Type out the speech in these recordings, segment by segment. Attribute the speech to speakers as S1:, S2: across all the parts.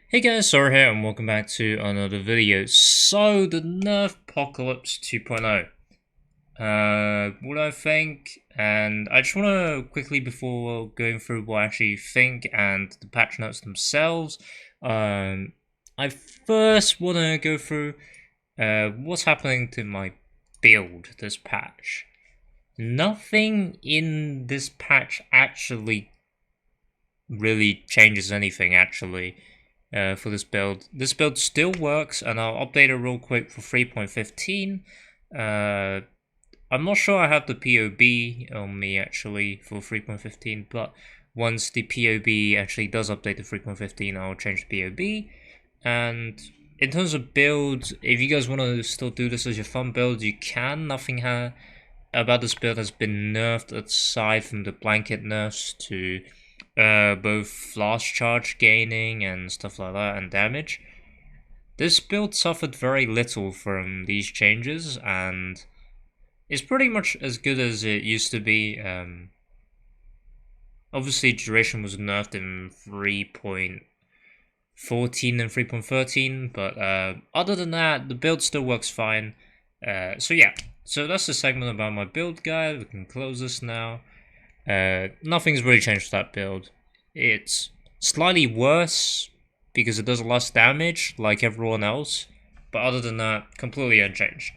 S1: Hey guys, Sora here and welcome back to another video. So, the Nerf Apocalypse 2.0. What I think, and I just want to quickly, before going through what I actually think and the patch notes themselves, I first want to go through what's happening to my build this patch. Nothing in this patch actually really changes anything, actually. For this build. This build still works, and I'll update it real quick for 3.15. I'm not sure I have the POB on me actually for 3.15, but once the POB actually does update to 3.15, I'll change the POB. And in terms of builds, if you guys want to still do this as your fun build, you can. Nothing about this build has been nerfed aside from the blanket nerfs to both flash charge gaining and stuff like that, and damage. This build suffered very little from these changes, and it's pretty much as good as it used to be. Obviously, duration was nerfed in 3.14 and 3.13, but other than that, the build still works fine. So yeah, so that's the segment about my build guide. We can close this now. Nothing's really changed with that build. It's slightly worse because it does less damage, like everyone else, but other than that, completely unchanged.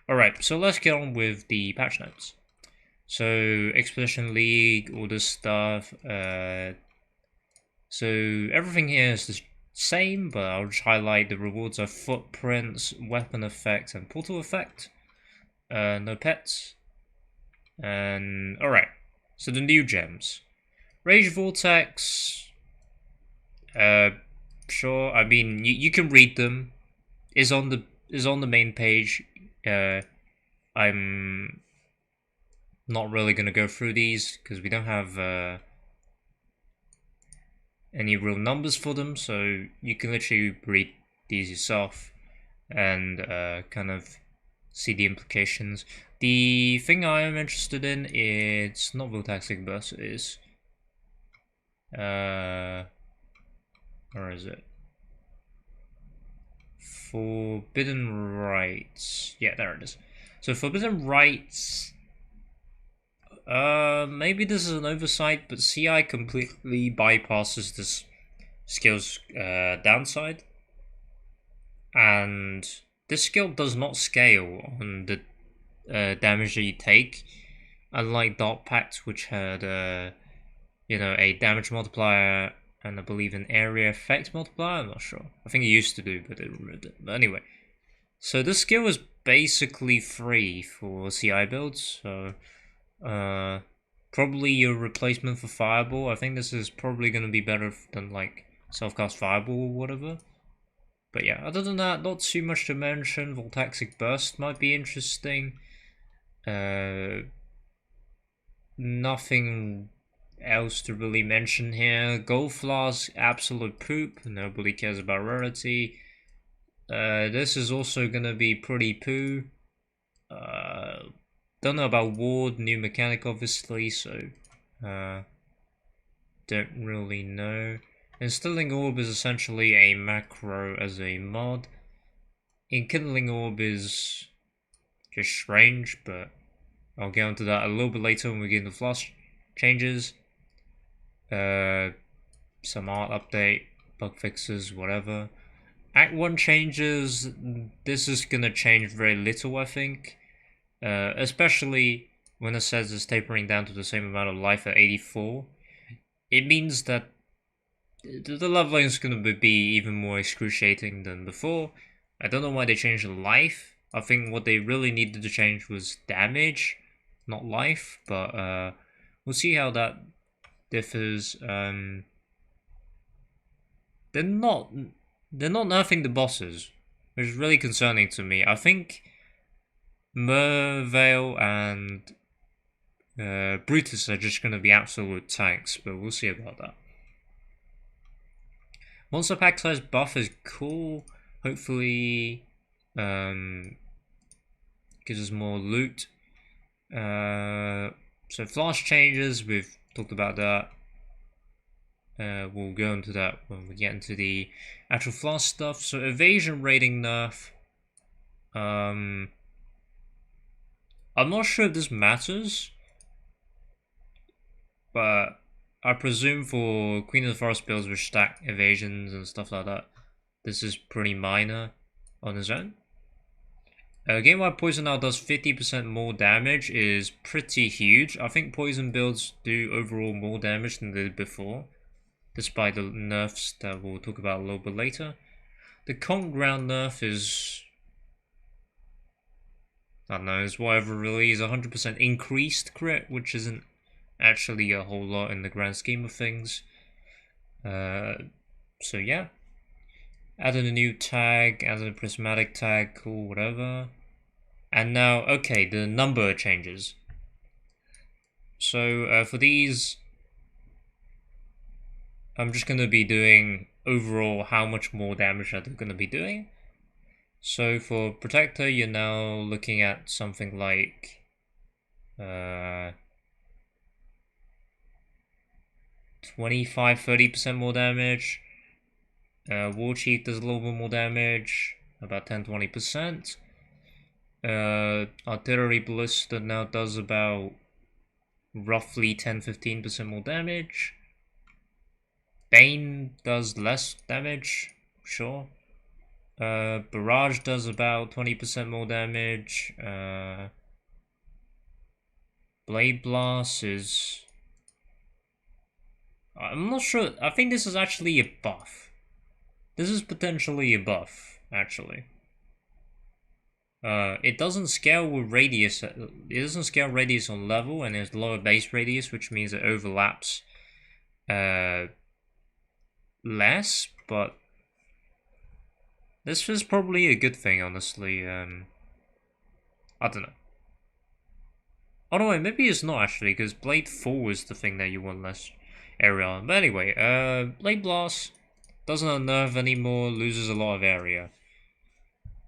S1: Alright, so let's get on with the patch notes. So, Expedition League, all this stuff. So, everything here is the same, but I'll just highlight the rewards are footprints, weapon effect, and portal effect. No pets. And, alright. So the new gems. Rage Vortex. Sure. I mean, you can read them. Is on the main page. I'm not really gonna go through these because we don't have any real numbers for them, so you can literally read these yourself and kind of see the implications. The thing I am interested in is not Vortexic Burst, it is where is it? Forbidden Rights. Yeah, there it is. So Forbidden Rights. Maybe this is an oversight, but CI completely bypasses this skill's downside, and this skill does not scale on the damage that you take, unlike Dark Pact, which had a damage multiplier and I believe an area effect multiplier. I'm not sure. I think it used to do, but it removed it. But anyway, so this skill is basically free for CI builds. So probably your replacement for Fireball. I think this is probably going to be better than like self-cast Fireball or whatever. But yeah, other than that, not too much to mention. Voltaxic Burst might be interesting. Nothing else to really mention here. Gold Flask, absolute poop. Nobody cares about rarity. This is also gonna be pretty poo. Don't know about Ward, new mechanic obviously, so don't really know. Instilling Orb is essentially a macro as a mod. Enkindling Orb is just strange, but I'll get onto that a little bit later when we get into flash changes. Some art update, bug fixes, whatever. Act 1 changes, this is gonna change very little, I think. Especially when it says it's tapering down to the same amount of life at 84. It means that the leveling is gonna be even more excruciating than before. I don't know why they changed the life. I think what they really needed to change was damage, not life, but we'll see how that differs. They're not nerfing the bosses, which is really concerning to me. I think Merveil and Brutus are just going to be absolute tanks, but we'll see about that. Monster pack size buff is cool. Hopefully, gives us more loot. So flash changes, we've talked about that. we'll go into that when we get into the actual flask stuff. So evasion rating nerf. I'm not sure if this matters, but I presume for Queen of the Forest builds with stack evasions and stuff like that, this is pretty minor on its own. Game-wide poison now does 50% more damage is pretty huge. I think poison builds do overall more damage than they did before, despite the nerfs that we'll talk about a little bit later. The conk ground nerf is, I don't know, is whatever really, is 100% increased crit, which isn't actually a whole lot in the grand scheme of things. So yeah. Added a new tag, added a prismatic tag, cool, whatever. And now, okay, the number changes. So for these, I'm just going to be doing overall how much more damage are they going to be doing. So for Protector, you're now looking at something like 25-30% more damage. War Chief does a little bit more damage, about 10-20%. Artillery Ballista now does about roughly 10-15% more damage. Bane does less damage, sure. Barrage does about 20% more damage. Blade Blast is... I'm not sure. I think this is actually a buff. This is potentially a buff, actually. It doesn't scale with radius. It doesn't scale radius on level, and there's lower base radius, which means it overlaps less. But this is probably a good thing, honestly. I don't know. Oh no, wait, maybe it's not actually, because Blade 4 is the thing that you want less area on. But anyway, Blade Blast doesn't unnerve anymore, loses a lot of area.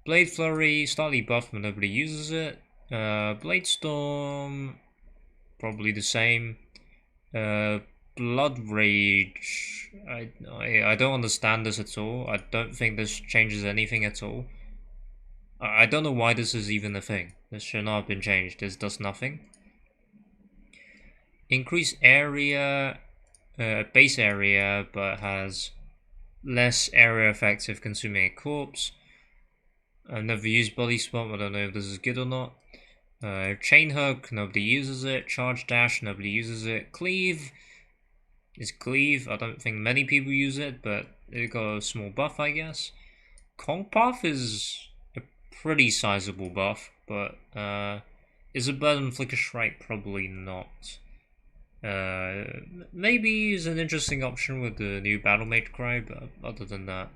S1: Blade Flurry, slightly buffed but nobody uses it. Blade Storm, probably the same. Blood Rage, I don't understand this at all. I don't think this changes anything at all. I don't know why this is even a thing. This should not have been changed. This does nothing. Increase area, base area, but has less area effects if consuming a corpse. I've never used Body Swap, I don't know if this is good or not. Chain Hook, nobody uses it. Charge Dash, nobody uses it. Cleave is Cleave. I don't think many people use it, but it got a small buff, I guess. Conk Path is a pretty sizable buff, but is it better than Flicker Strike? Probably not. Maybe is an interesting option with the new Battle Mage Cry, but other than that.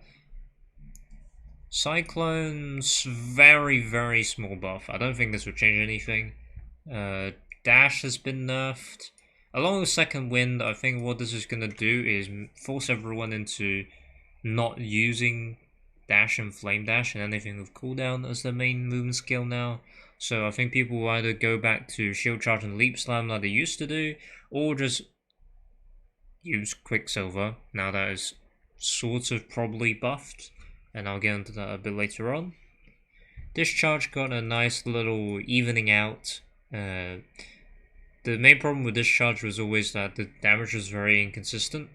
S1: Cyclone's very, very small buff. I don't think this would change anything. Dash has been nerfed. Along with Second Wind, I think what this is going to do is force everyone into not using Dash and Flame Dash and anything with cooldown as their main movement skill now. So I think people will either go back to Shield Charge and Leap Slam like they used to do, or just use Quicksilver, now that is sort of probably buffed, and I'll get into that a bit later on. Discharge got a nice little evening out. The main problem with Discharge was always that the damage was very inconsistent.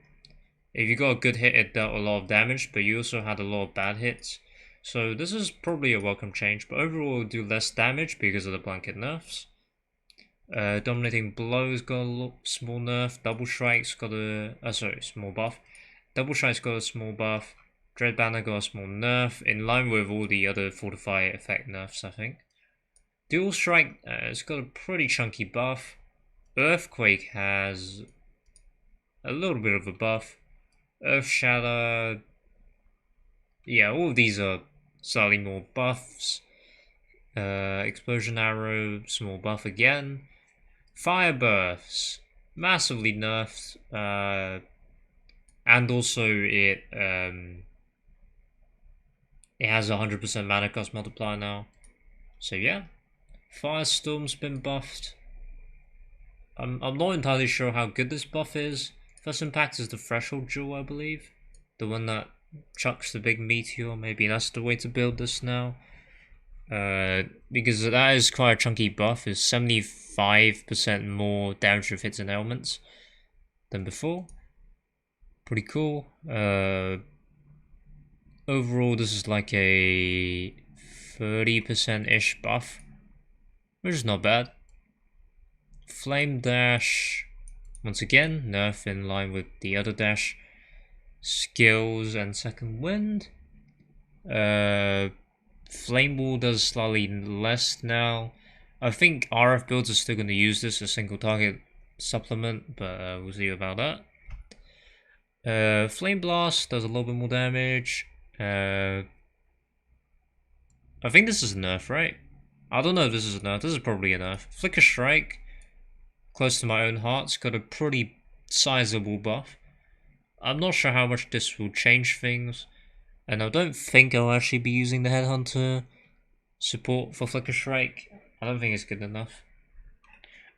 S1: If you got a good hit, it dealt a lot of damage, but you also had a lot of bad hits. So this is probably a welcome change, but overall it'll do less damage because of the blanket nerfs. Dominating Blows got a small nerf. Double Strike's got a small buff. Double Strike's got a small buff. Dread Banner got a small nerf, in line with all the other Fortify effect nerfs, I think. Dual Strike, it's got a pretty chunky buff. Earthquake has a little bit of a buff. Earth Shatter, yeah, all of these are slightly more buffs. Explosion Arrow, small buff again. Fire Bursts, massively nerfed, and also it has 100% mana cost multiplier now. So yeah, Firestorm's been buffed. I'm not entirely sure how good this buff is. First impact is the threshold jewel, I believe. The one that chucks the big meteor. Maybe that's the way to build this now. Because that is quite a chunky buff. It's 75% more damage if hits and elements than before. Pretty cool. Overall, this is like a 30%-ish buff, which is not bad. Flame dash, once again, nerf in line with the other dash. Skills and second wind. Flame wall does slightly less now. I think RF builds are still going to use this as single target supplement, but we'll see about that. Flame blast does a little bit more damage. I think this is a nerf, right? I don't know if this is a nerf. This is probably a nerf. Flicker Strike, close to my own heart's got a pretty sizable buff. I'm not sure how much this will change things, and I don't think I'll actually be using the Headhunter support for Flicker Strike. I don't think it's good enough.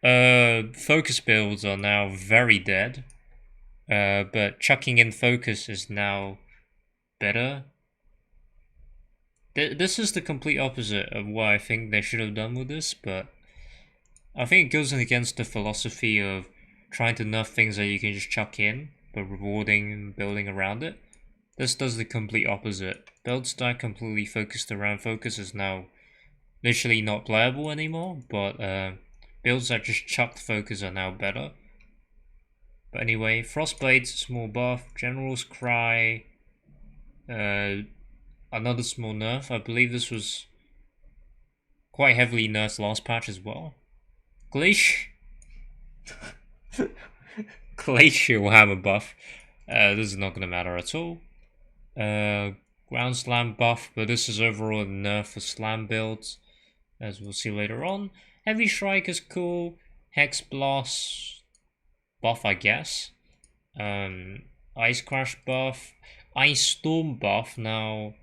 S1: Focus builds are now very dead, but chucking in focus is now better. This is the complete opposite of what I think they should have done with this, but I think it goes against the philosophy of trying to nerf things that you can just chuck in, but rewarding and building around it. This does the complete opposite. Builds that completely focused around focus is now literally not playable anymore, but builds that just chucked focus are now better. But anyway, Frostblade's a small buff, General's Cry, another small nerf. I believe this was quite heavily nerfed last patch as well. Glacial Hammer buff. This is not going to matter at all. Ground Slam buff, but this is overall a nerf for slam builds, as we'll see later on. Heavy Strike is cool. Hex Blast buff, I guess. Ice Crash buff. Ice Storm buff. Now,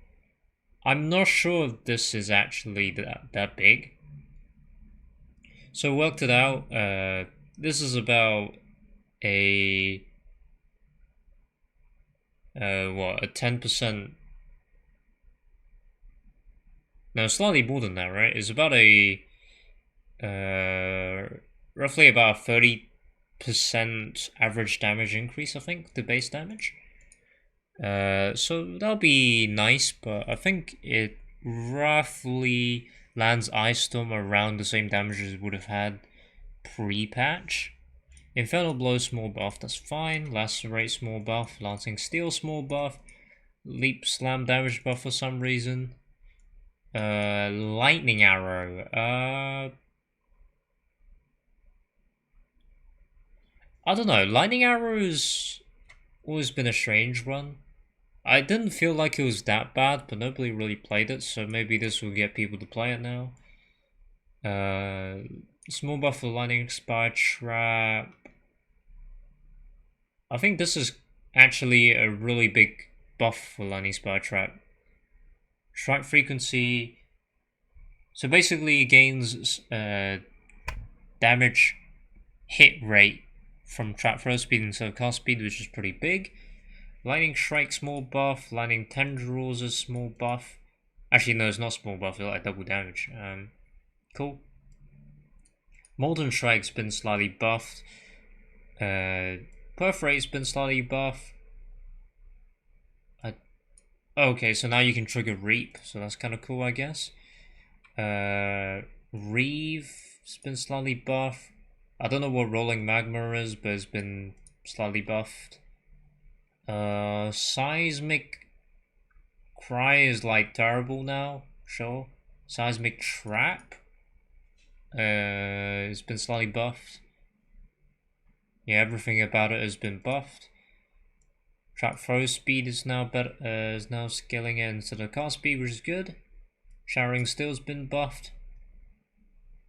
S1: I'm not sure if this is actually that big. So worked it out. This is about a 10%. No, slightly more than that, right? It's about a roughly about 30% average damage increase, I think, the base damage. So that'll be nice, but I think it roughly lands Ice Storm around the same damage as it would have had pre-patch. Infernal Blow small buff, that's fine. Lacerate small buff. Lancing Steel small buff. Leap Slam damage buff for some reason. Lightning Arrow. I don't know. Lightning Arrow's always been a strange one. I didn't feel like it was that bad, but nobody really played it, so maybe this will get people to play it now. Small buff for Lightning Spire Trap. I think this is actually a really big buff for Lightning Spire Trap. Strike frequency. So basically it gains damage hit rate from trap throw speed instead of cast speed, which is pretty big. Lightning Strike small buff. Lightning Tendrils is small buff. Actually, no, it's not small buff, it's like double damage. Cool. Molten Strike's been slightly buffed. Perforate's been slightly buffed. Okay, so now you can trigger Reap, so that's kind of cool, I guess. Reeve's been slightly buffed. I don't know what Rolling Magma is, but it's been slightly buffed. Seismic Cry is like terrible now, sure. Seismic Trap. It's been slightly buffed. Yeah, everything about it has been buffed. Trap throw speed is now better. Is now scaling it instead of cast speed, which is good. Showering Steel's been buffed.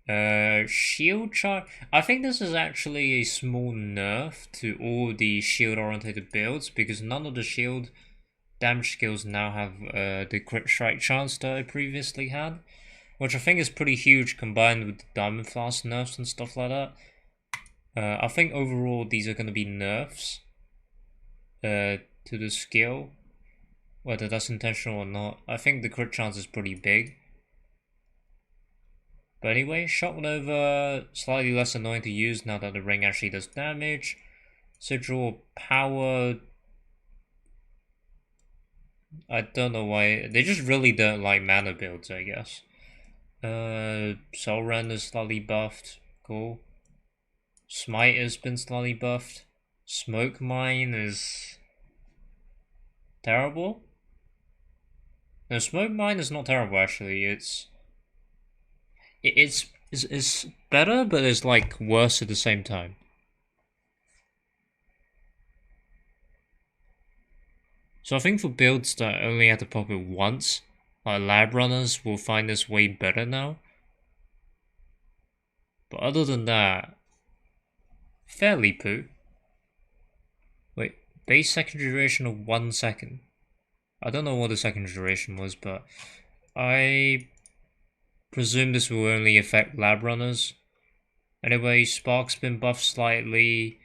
S1: Shield charge. I think this is actually a small nerf to all the shield oriented builds, because none of the shield damage skills now have the crit strike chance that I previously had, which I think is pretty huge combined with the Diamond Flask nerfs and stuff like that. I think overall these are going to be nerfs. to the skill, whether that's intentional or not. I think the crit chance is pretty big. But anyway, Shock Nova, slightly less annoying to use now that the ring actually does damage. Sigil Power, I don't know why, they just really don't like mana builds, I guess. Soul Rend is slightly buffed, cool. Smite has been slightly buffed. Smoke Mine is terrible. No, Smoke Mine is not terrible actually. It's better, but it's like worse at the same time. So I think for builds that only have to pop it once, like lab runners will find this way better now. But other than that, fairly poo. Wait, base second duration of 1 second. I don't know what the second duration was, but I presume this will only affect lab runners. Anyway, Spark's been buffed slightly.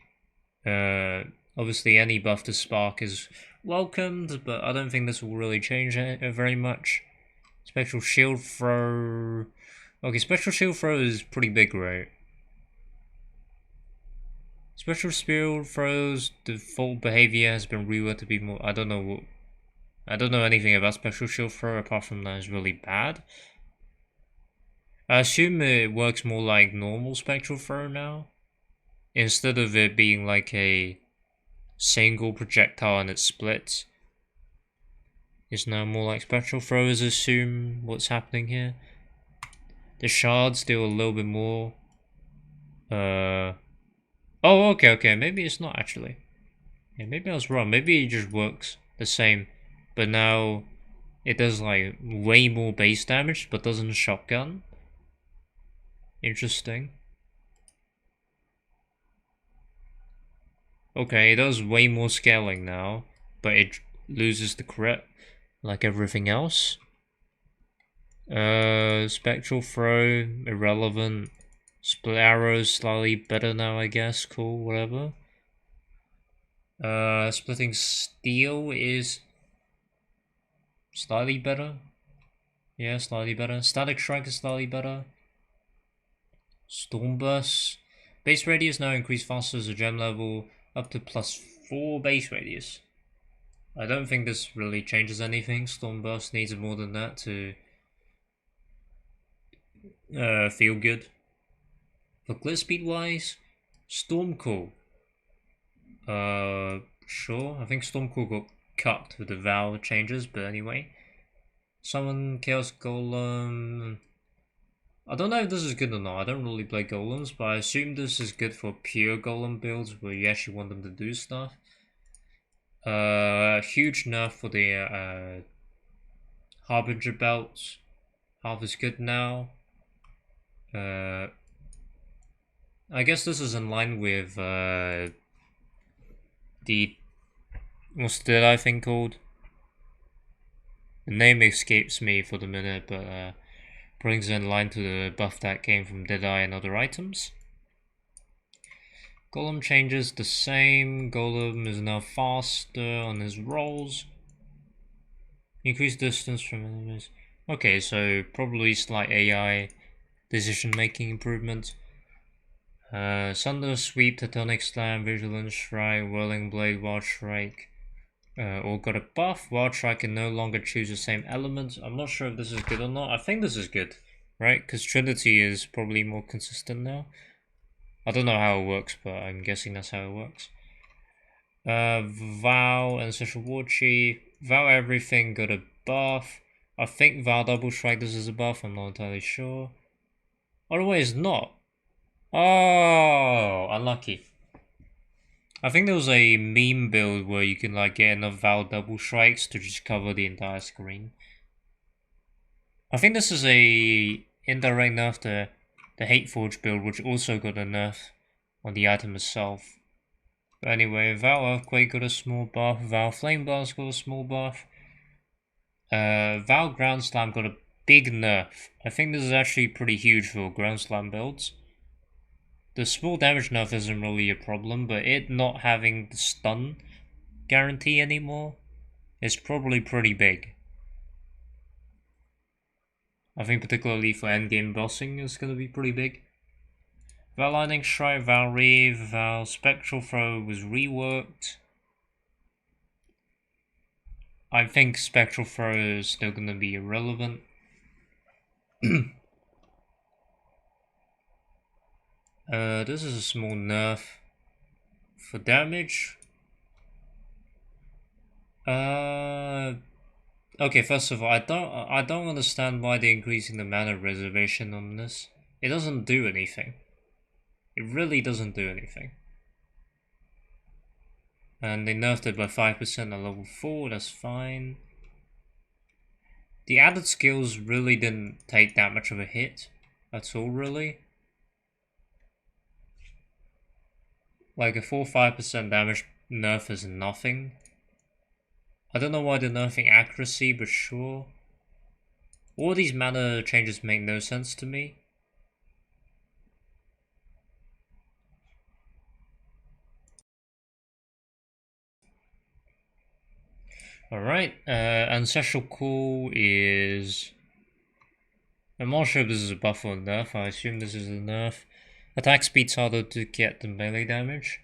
S1: Obviously any buff to Spark is welcomed, but I don't think this will really change it very much. Spectral Shield Throw... Okay, Spectral Shield Throw is pretty big, right? Spectral Shield Throw's default behavior has been reworked to be more... I don't know anything about Spectral Shield Throw apart from that it's really bad. I assume it works more like normal Spectral Throw now, instead of it being like a single projectile and it splits. It's now more like Spectral Throwers assume what's happening here. The shards deal a little bit more. Oh, okay, maybe it's not actually. Yeah, maybe I was wrong. Maybe it just works the same, but now it does like way more base damage, but doesn't shotgun. Interesting. Okay, it does way more scaling now, but it loses the crit, like everything else. Spectral Throw, irrelevant. Split Arrows, slightly better now, I guess. Cool, whatever. Splitting Steel is slightly better. Yeah, slightly better. Static Strike is slightly better. Stormburst. Base radius now increased faster as a gem level, up to +4 base radius. I don't think this really changes anything. Stormburst needs more than that to feel good. For glitch speed wise, Stormcall. Sure. I think Stormcall got cut with the Vow changes, but anyway. Summon Chaos Golem. I don't know if this is good or not. I don't really play golems, but I assume this is good for pure golem builds where you actually want them to do stuff. Huge nerf for the Harbinger belts. Half is good now. I guess this is in line with the what's the other thing called? The name escapes me for the minute, but brings in line to the buff that came from Deadeye and other items. Golem changes the same. Golem is now faster on his rolls. Increase distance from enemies. Okay, so probably slight AI decision making improvement. Sunder Sweep, Tectonic Slam, Vigilant Strike, Whirling Blade, Wild Strike. All got a buff. Wild Strike can no longer choose the same element. I'm not sure if this is good or not. I think this is good, right? Because Trinity is probably more consistent now. I don't know how it works, but I'm guessing that's how it works. Vow, Ancestral War Chief. Vow everything got a buff. I think Vow Double Strike this is a buff, I'm not entirely sure. Otherwise not. Oh, unlucky. I think there was a meme build where you can like get enough Vow Double Strikes to just cover the entire screen. I think this is a indirect nerf to the Hateforge build, which also got a nerf on the item itself. But anyway, Vow Earthquake got a small buff, Vow Flame Blast got a small buff. Vow Ground Slam got a big nerf. I think this is actually pretty huge for Ground Slam builds. The small damage nerf isn't really a problem, but it not having the stun guarantee anymore is probably pretty big. I think particularly for endgame bossing is going to be pretty big. Val Lightning Strike, Val Reeve, Val Spectral Throw was reworked. I think Spectral Throw is still going to be irrelevant. This is a small nerf for damage. Okay, first of all, I don't understand why they're increasing the mana reservation on this. It doesn't do anything. It really doesn't do anything. And they nerfed it by 5% at level 4, that's fine. The added skills really didn't take that much of a hit at all, really. Like a 4-5% damage nerf is nothing. I don't know why they're nerfing accuracy, but sure. All these mana changes make no sense to me. Alright, Ancestral Call is... I'm not sure if this is a buff or a nerf, I assume this is a nerf. Attack speed's harder to get than melee damage.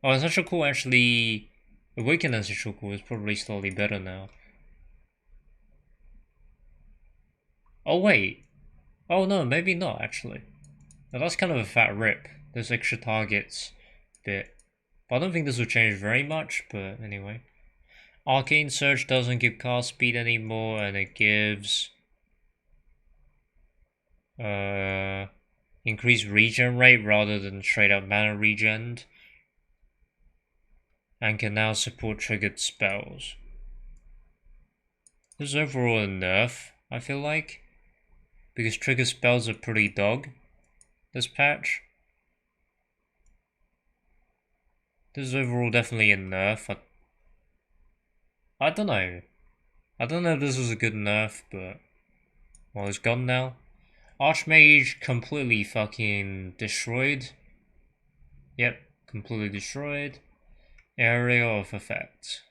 S1: Oh, Ancestral Call actually... Awakened Ancestral Call is probably slightly better now. Oh wait. Oh no, maybe not actually. Now that's kind of a fat rip. There's extra targets bit. But I don't think this will change very much, but anyway. Arcane Surge doesn't give cast speed anymore, and it gives increased regen rate rather than straight up mana regen. And can now support triggered spells. This is overall a nerf, I feel like. Because trigger spells are pretty dog this patch. This is overall definitely a nerf. I don't know. I don't know if this was a good nerf, but... Well, it's gone now. Archmage completely fucking destroyed. Yep, completely destroyed. Area of effect.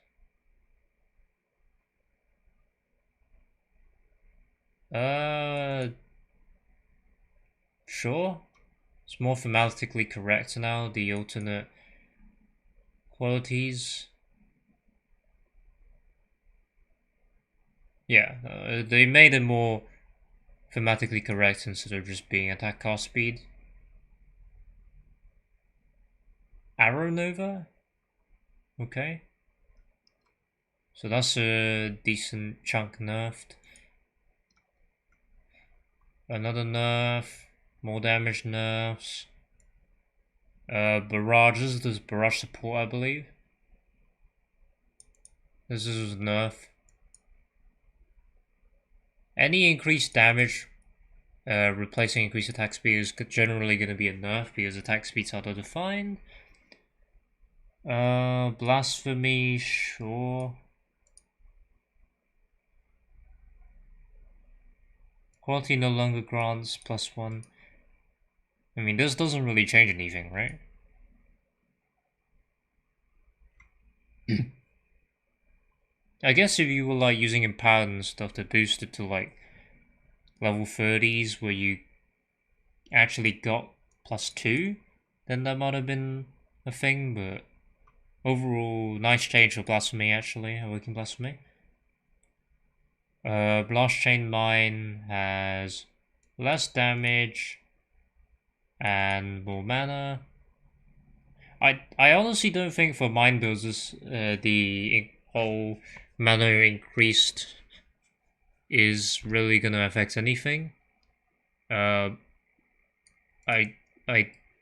S1: Sure. It's more thematically correct now, the alternate qualities. Yeah, they made it more thematically correct instead of just being attack cast speed. Arrow Nova? Okay. So that's a decent chunk nerfed. Another nerf. More damage nerfs. Barrages. There's barrage support, I believe. This is a nerf. Any increased damage replacing increased attack speed is generally going to be a nerf because attack speed's harder to find. Blasphemy, sure. Quality no longer grants +1. I mean, this doesn't really change anything, right? I guess if you were like using Empowered and stuff to boost it to like level 30s where you actually got +2, then that might have been a thing, but overall, nice change for Blasphemy actually, Awakened Blasphemy. Blast Chain Mine has less damage and more mana. I honestly don't think for mine builds this, the whole mana increased is really gonna affect anything. I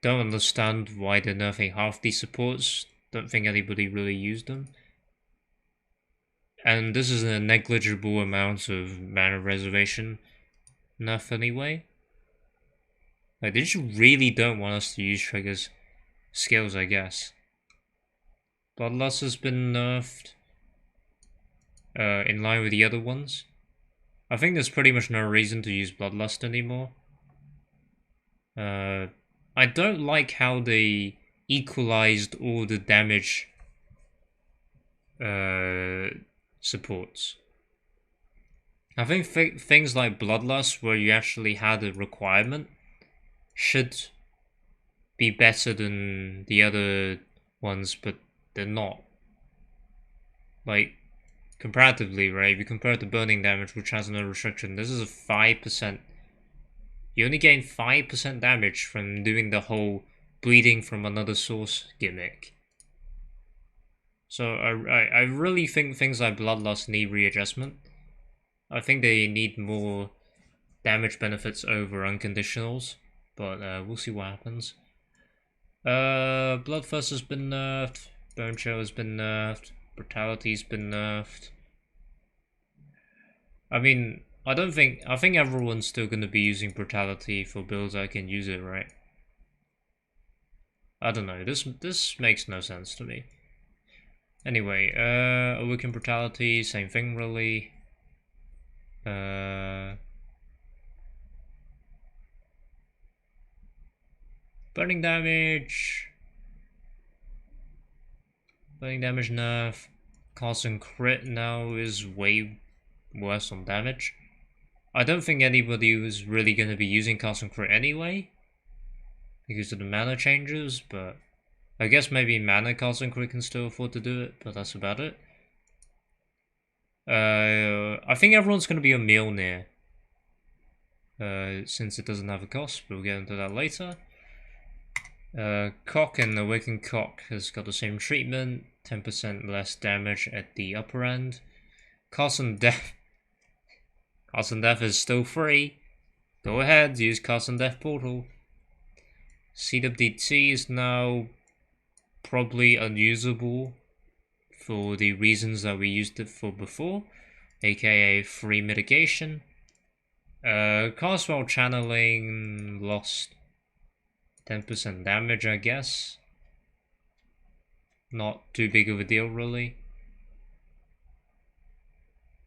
S1: don't understand why they're nerfing half these supports. Don't think anybody really used them. And this is a negligible amount of mana reservation nerf anyway. Like, they just really don't want us to use triggers skills, I guess. Bloodlust has been nerfed in line with the other ones. I think there's pretty much no reason to use Bloodlust anymore. I don't like how they equalized all the damage supports. I think things like Bloodlust, where you actually had a requirement, should be better than the other ones, but they're not. Like, comparatively, right? If you compare it to burning damage, which has no restriction, this is a 5%. You only gain 5% damage from doing the whole bleeding from another source gimmick. So I really think things like Bloodlust need readjustment. I think they need more damage benefits over unconditionals, but we'll see what happens. Bloodthirst has been nerfed. Bone Chill has been nerfed. Brutality's been nerfed. I mean, I think everyone's still gonna be using Brutality for builds that can use it, right? I don't know. This makes no sense to me. Anyway, Awakened Brutality, same thing really. Burning damage. Burning damage nerf. Constant crit now is way worse on damage. I don't think anybody was really going to be using constant crit anyway, because of the mana changes, but I guess maybe mana constant crit can still afford to do it, but that's about it. I think everyone's going to be a Mjolnir, since it doesn't have a cost, but we'll get into that later. Cock and Awakened Cock has got the same treatment, 10% less damage at the upper end. Constant Death is still free. Go ahead, use Constant Death Portal. CWDT is now probably unusable for the reasons that we used it for before, aka free mitigation. Castwell Channeling lost 10% damage, I guess. Not too big of a deal, really.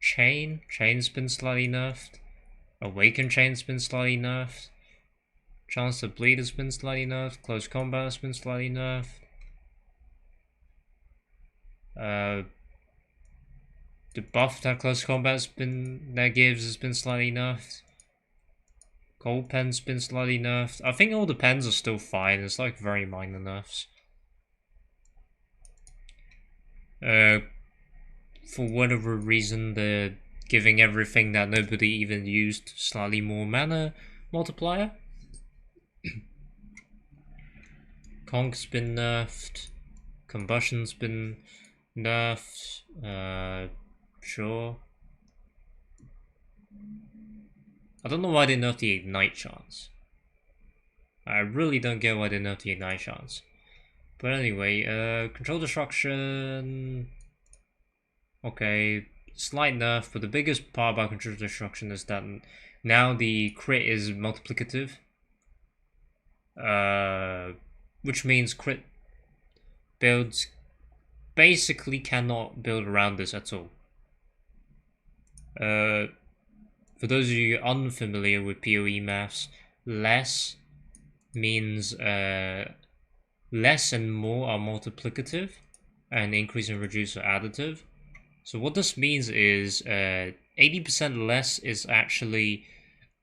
S1: Chain's been slightly nerfed. Awakened Chain's been slightly nerfed. Chance to Bleed has been slightly nerfed. Close Combat has been slightly nerfed. The buff that Close Combat gives has been slightly nerfed. Gold Pen's been slightly nerfed. I think all the pens are still fine. It's like very minor nerfs. For whatever reason, they're giving everything that nobody even used slightly more mana multiplier. Conk's been nerfed. Combustion's been nerfed. Sure. I don't know why they nerfed the Ignite chance. I really don't get why they nerfed the Ignite chance. But anyway, Control Destruction... Okay, slight nerf, but the biggest part about Control Destruction is that now the crit is multiplicative. Which means crit builds basically cannot build around this at all. For those of you unfamiliar with PoE maths, less means less and more are multiplicative, and increase and reduce are additive. So what this means is 80% less is actually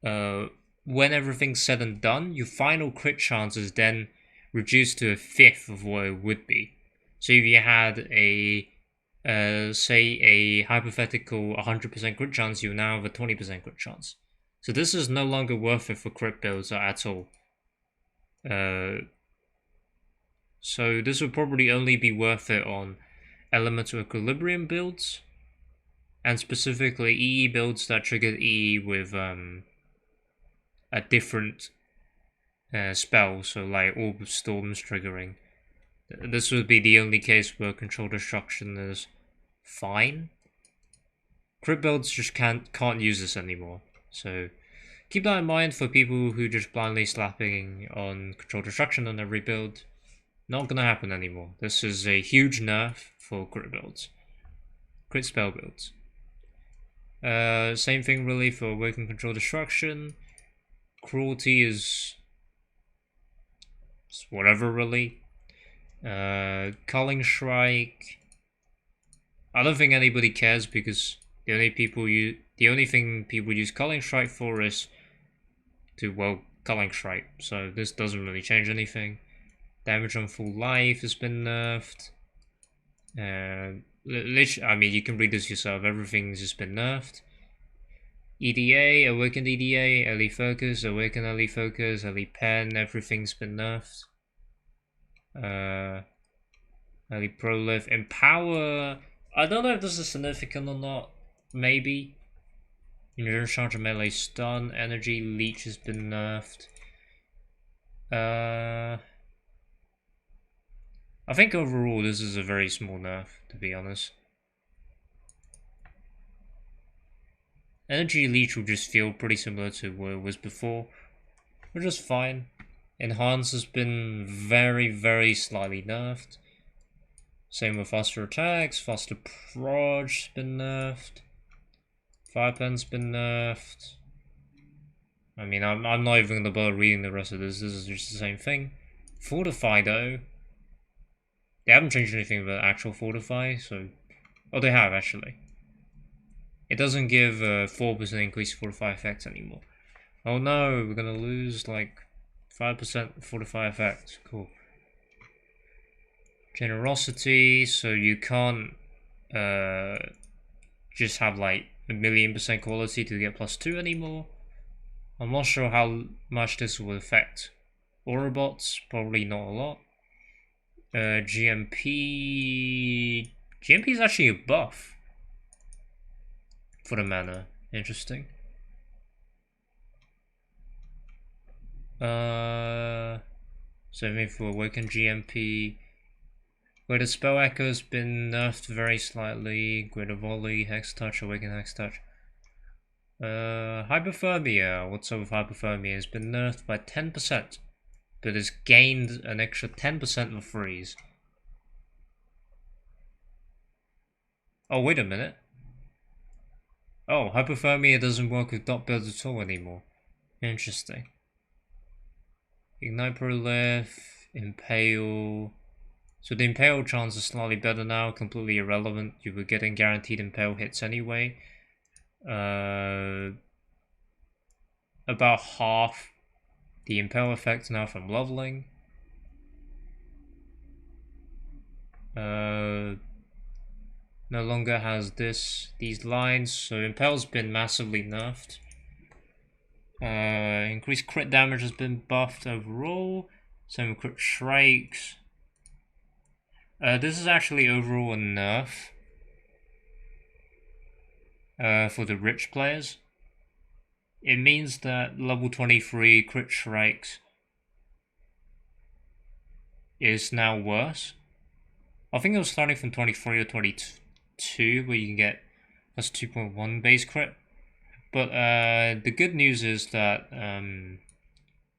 S1: when everything's said and done, your final crit chance is then reduced to a fifth of what it would be. So if you had a say a hypothetical 100% crit chance, you now have a 20% crit chance. So this is no longer worth it for crit builds at all. So this would probably only be worth it on Elemental Equilibrium builds, and specifically EE builds that trigger EE with a different spell, so like Orb of Storms triggering. This would be the only case where Control Destruction is fine. Crit builds just can't use this anymore, so keep that in mind for people who just blindly slapping on Control Destruction on every build. Not gonna happen anymore. This is a huge nerf for crit builds. Crit spell builds. Same thing really for Awakened Control Destruction. Cruelty is whatever really. Culling Strike. I don't think anybody cares because the only thing people use Culling Strike for is to, well, Culling Strike. So this doesn't really change anything. Damage on full life has been nerfed. I mean, you can read this yourself. Everything's just been nerfed. EDA, Awakened EDA, Early Focus, Awakened Early Focus, Early Pen, everything's been nerfed. Early Prolife. Empower, I don't know if this is significant or not. Maybe. Endurance Charge and Melee Stun, Energy Leech has been nerfed. I think overall this is a very small nerf, to be honest. Energy Leech will just feel pretty similar to what it was before, which is fine. Enhance has been very, very slightly nerfed. Same with faster attacks, faster proj has been nerfed. Fire pen's been nerfed. I mean, I'm not even gonna bother reading the rest of this. This is just the same thing. Fortify though, they haven't changed anything about actual fortify. So, oh, they have actually. It doesn't give a 4% increased fortify effect anymore. Oh no, we're gonna lose like 5% fortify effect. Cool. Generosity, so you can't just have like 1,000,000% quality to get +2 anymore. I'm not sure how much this will affect Ourobots, probably not a lot. GMP is actually a buff for the mana. Interesting. Saving for Awaken GMP. Greater Spell Echo's been nerfed very slightly. Greater Volley, Hex Touch, Awaken Hex Touch. Hypothermia. What's up with Hypothermia? Has been nerfed by 10%, but has gained an extra 10% of freeze. Oh, wait a minute. Oh, Hypothermia doesn't work with dot builds at all anymore. Interesting. Ignite Prolif, Impale. So the Impale chance is slightly better now, completely irrelevant. You were getting guaranteed Impale hits anyway. About half the Impale effect now from leveling. No longer has these lines, so Impale's been massively nerfed. Increased crit damage has been buffed overall. Same with crit strikes. This is actually overall a nerf for the rich players. It means that level 23 crit strikes is now worse. I think it was starting from 23 or 22 where you can get plus 2.1 base crit. But the good news is that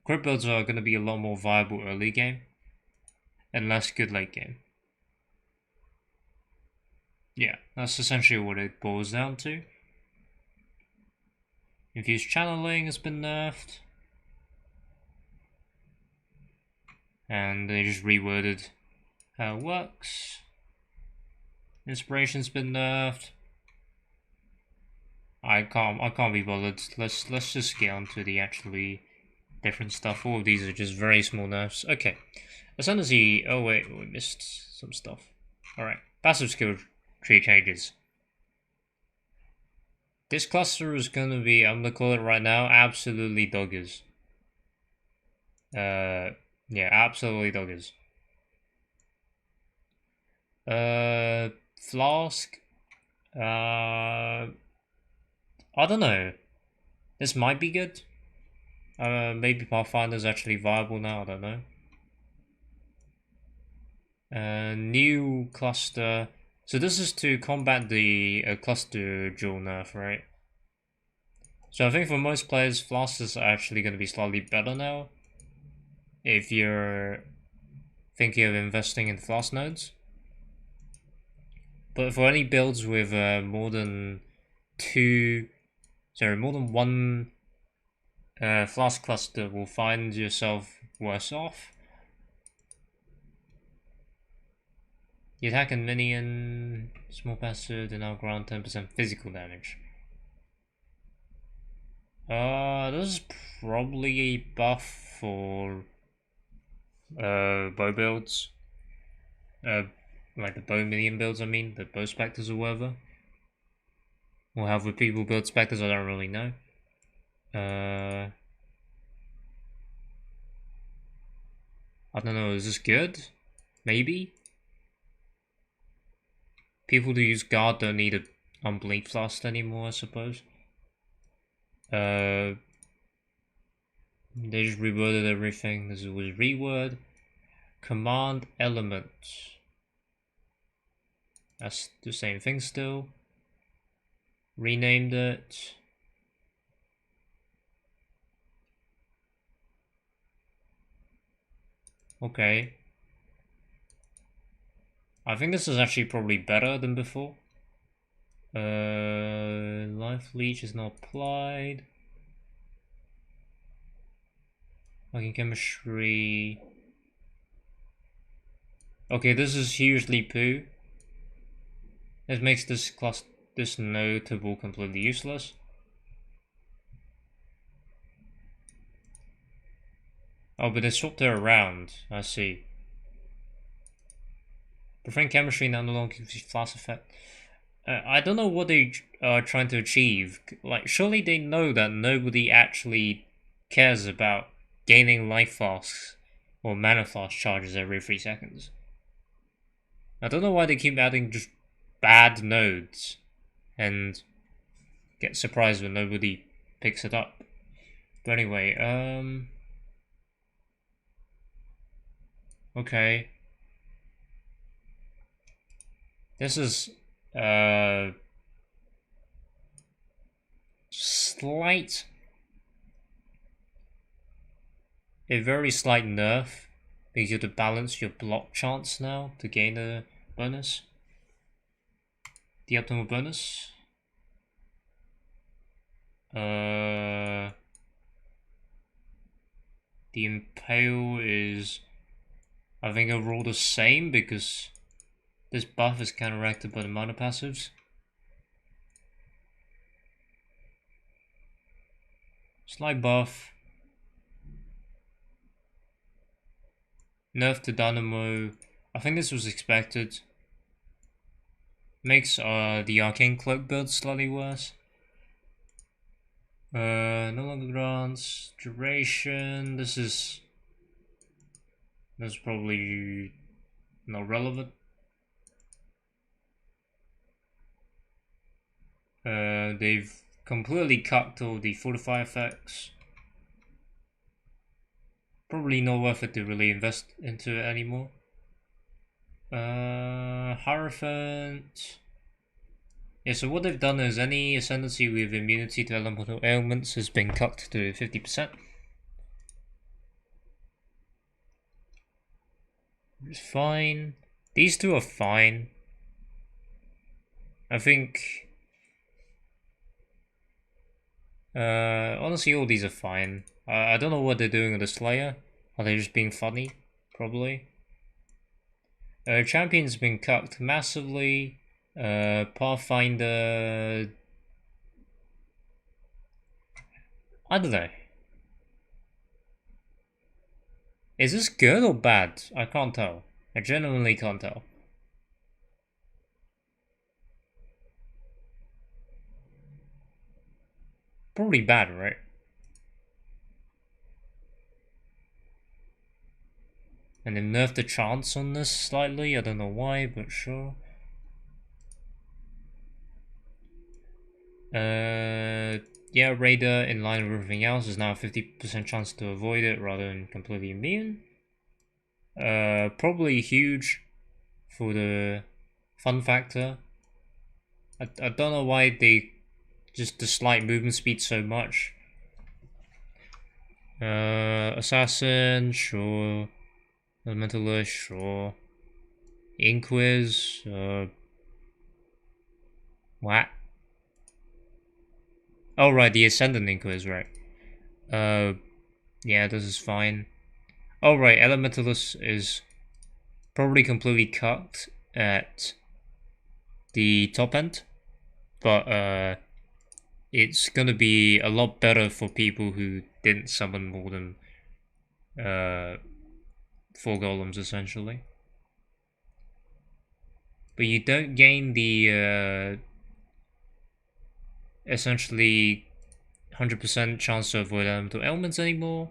S1: crit builds are going to be a lot more viable early game and less good late game. Yeah, that's essentially what it boils down to. Infused channeling has been nerfed. And they just reworded how it works. Inspiration's been nerfed. I can't be bothered. Let's just get on to the actually different stuff. All of these are just very small nerfs. Okay. Ascendancy. Oh wait, we missed some stuff. Alright. Passive skill tree changes. This cluster is gonna be, I'm gonna call it right now, absolutely doggers. Yeah, absolutely doggers. Flask. I don't know. This might be good. Maybe Pathfinder's actually viable now, I don't know. New cluster. So this is to combat the cluster dual nerf, right? So I think for most players, Flask is actually going to be slightly better now. If you're thinking of investing in Flask nodes. But for any builds with more than one Flask cluster, will find yourself worse off. The attack and minion, small passive, then now grant 10% physical damage. This is probably a buff for bow builds. Like the bow minion builds, I mean, the bow specters or whatever. Or however people build specters, I don't really know. I don't know, is this good? Maybe? People who use guard don't need a unbleed flask anymore, I suppose. They just reworded everything. This was reword. Command element. That's the same thing still. Renamed it. Okay. I think this is actually probably better than before. Life leech is not applied. Working chemistry. Okay, this is hugely poo. This makes this class, this notable, completely useless. Oh, but they swapped it around. I see. Preferring chemistry now no longer gives you flash effect. I don't know what they are trying to achieve. Like, surely they know that nobody actually cares about gaining life flasks or mana flask charges every 3 seconds. I don't know why they keep adding just bad nodes and get surprised when nobody picks it up. But anyway, okay. This is a very slight nerf, because you have to balance your block chance now to gain a bonus. The optimal bonus. The impale is, I think, overall the same because this buff is counteracted by the mana passives. Slight buff. Nerf to Dynamo. I think this was expected. Makes the Arcane Cloak build slightly worse. No longer grants duration. This is probably not relevant. They've completely cut all the fortify effects. Probably not worth it to really invest into it anymore. Hierophant. Yeah, so what they've done is any ascendancy with immunity to elemental ailments has been cut to 50%. It's fine. These two are fine. I think honestly all these are fine. I don't know what they're doing with the Slayer. Are they just being funny? Probably. Champion's been cucked massively. Pathfinder, I don't know. Is this good or bad? I can't tell. I genuinely can't tell. Probably bad, right? And they nerfed the chance on this slightly. I don't know why, but sure. Yeah, Raider, in line with everything else, is now a 50% chance to avoid it rather than completely immune. Probably huge for the fun factor. I don't know why they just dislike movement speed so much. Assassin, sure. Elementalist, sure. Inquiz, what? Oh, right, the Ascendant Inquiz, right. Yeah, this is fine. Oh, right, Elementalist is probably completely cut at the top end, but it's gonna be a lot better for people who didn't summon more than 4 golems essentially. But you don't gain the essentially 100% chance to avoid elemental ailments anymore.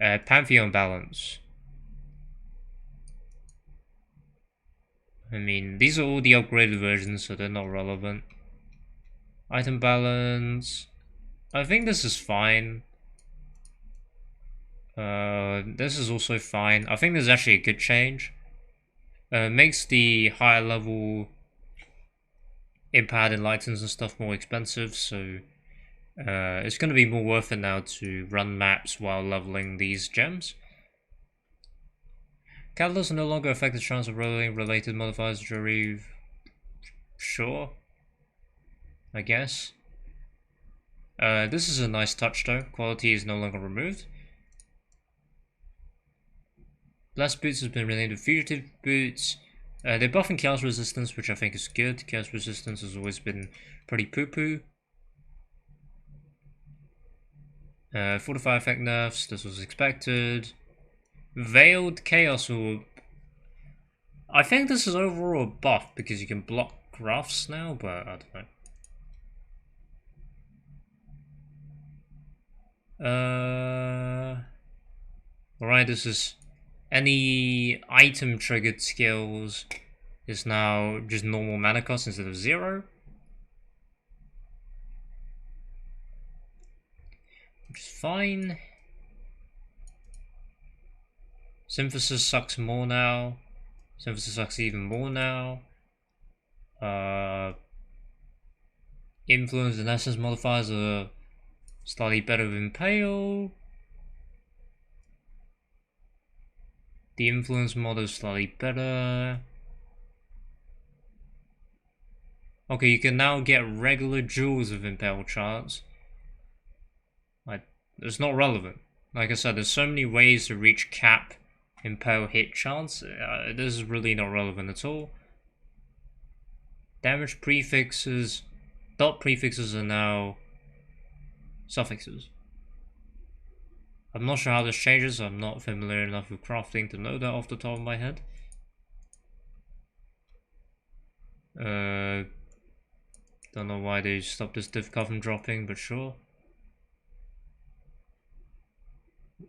S1: Pantheon balance. I mean, these are all the upgraded versions, so they're not relevant. Item balance. I think this is fine. This is also fine. I think this is actually a good change. Makes the higher level impact enlightens and stuff more expensive, so it's going to be more worth it now to run maps while leveling these gems. Catalysts no longer affect the chance of rolling related modifiers during. Sure. I guess. This is a nice touch though. Quality is no longer removed. Blast Boots has been renamed to Fugitive Boots. They're buffing Chaos Resistance, which I think is good. Chaos Resistance has always been pretty poo-poo. Fortify effect nerfs, this was expected. Veiled Chaos Orb. I think this is overall a buff because you can block graphs now, but I don't know. Alright, this is any item triggered skills is now just normal mana cost instead of 0. Which is fine. Synthesis sucks more now. Synthesis sucks even more now. Influence and essence modifiers are slightly better with Impale. The influence mod is slightly better. Okay, you can now get regular jewels with Impale charts. It's not relevant. Like I said, there's so many ways to reach cap Impale hit chance. This is really not relevant at all. Damage prefixes. Dot prefixes are now suffixes. I'm not sure how this changes. I'm not familiar enough with crafting to know that off the top of my head. Don't know why they stopped this div coven dropping, but sure.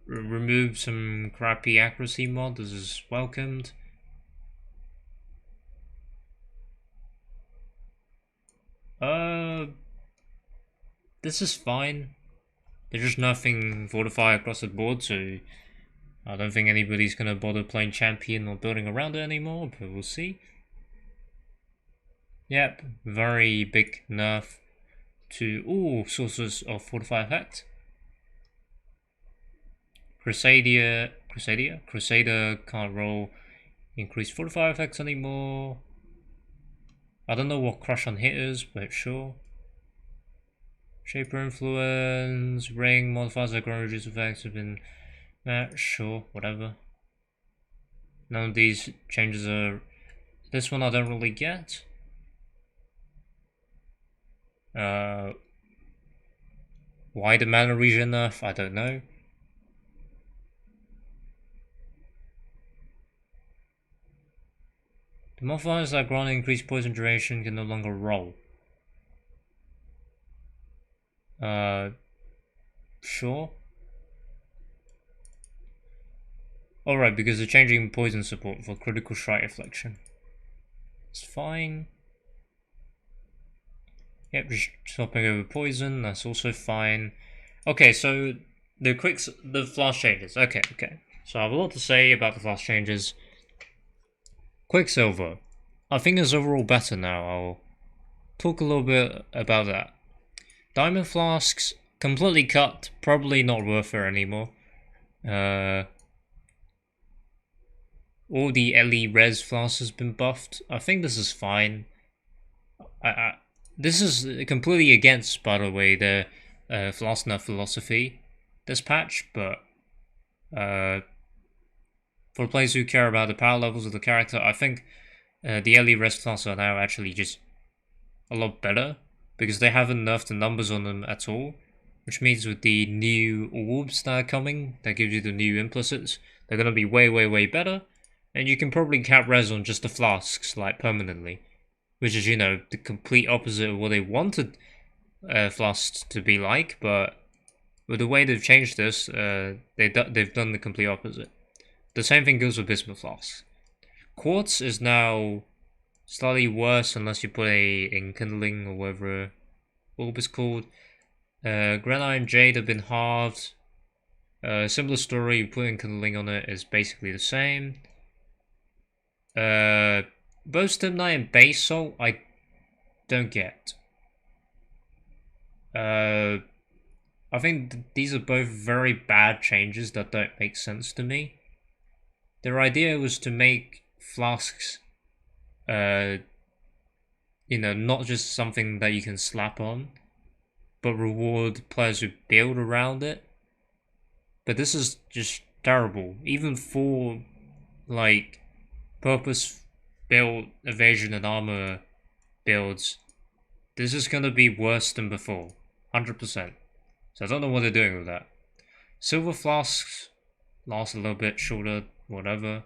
S1: Remove some crappy accuracy mod. This is welcomed. This is fine. They're just nerfing Fortify across the board, so I don't think anybody's gonna bother playing champion or building around it anymore, but we'll see. Yep, very big nerf to all sources of Fortify effect. Crusader can't roll increased Fortify effects anymore. I don't know what Crush on Hit is, but sure. Shaper Influence, Ring, modifiers that grow reduce effects have been sure, whatever. None of these changes are. This one I don't really get. Why the mana regen nerf? I don't know. The modifiers that grant increased poison duration can no longer roll. Sure. Alright, because they're changing poison support for critical strike reflection. It's fine. Yep, just swapping over poison, that's also fine. Okay, so the flash changes. Okay. So I have a lot to say about the flash changes. Quicksilver. I think is overall better now. I'll talk a little bit about that. Diamond flasks, completely cut, probably not worth it anymore. All the LE res flasks has been buffed. I think this is fine. This is completely against, by the way, the flask nerf philosophy, this patch, but for players who care about the power levels of the character, I think the early res classes are now actually just a lot better because they haven't nerfed the numbers on them at all, which means with the new orbs that are coming, that gives you the new implicits, they're going to be way better, and you can probably cap res on just the flasks, like, permanently, which is, you know, the complete opposite of what they wanted flasks to be like, but with the way they've changed this, they've done the complete opposite. The same thing goes with bismuth flasks. Quartz is now slightly worse unless you put a enkindling or whatever orb is called. Granite and Jade have been halved. Similar story, you put enkindling on it is basically the same. Both Stimnite and Base Salt I don't get. I think these are both very bad changes that don't make sense to me. Their idea was to make flasks, you know, not just something that you can slap on, but reward players who build around it. But this is just terrible. Even for, like, purpose-built evasion and armor builds, this is gonna be worse than before. 100%. So I don't know what they're doing with that. Silver flasks last a little bit shorter, whatever.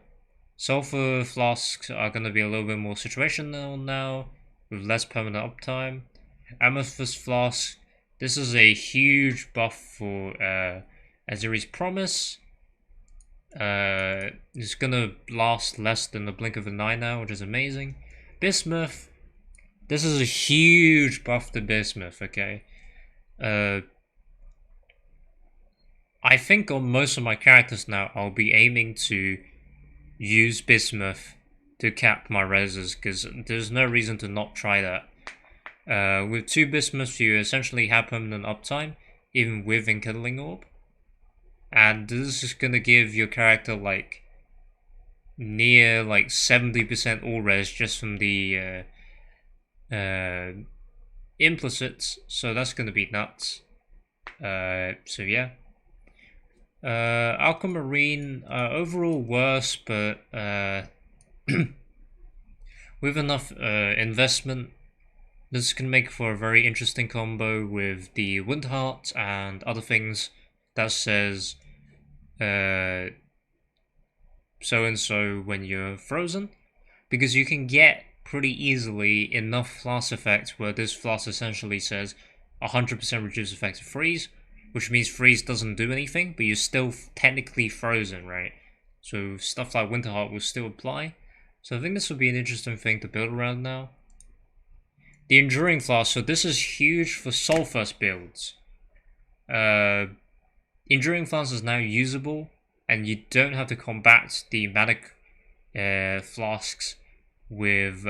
S1: Sulfur flasks are going to be a little bit more situational now, with less permanent uptime. Amethyst flask, this is a huge buff for Aziri's Promise. It's going to last less than the blink of an eye now, which is amazing. Bismuth, this is a huge buff to Bismuth, okay? I think on most of my characters now, I'll be aiming to use Bismuth to cap my reses, because there's no reason to not try that. With 2 Bismuths, you essentially have permanent uptime, even with Enkindling Orb. And this is going to give your character, like, near, like, 70% all res just from the implicits, so that's going to be nuts. So yeah. Aquamarine, overall worse, but with enough investment, this can make for a very interesting combo with the Wind Heart and other things that says so and so when you're frozen, because you can get pretty easily enough flask effect where this flask essentially says 100% reduced effective freeze, which means freeze doesn't do anything, but you're still technically frozen, right? So stuff like Winterheart will still apply. So I think this would be an interesting thing to build around now. The Enduring Flask, so this is huge for Sulfur's builds. Enduring Flask is now usable, and you don't have to combat the Manic Flasks with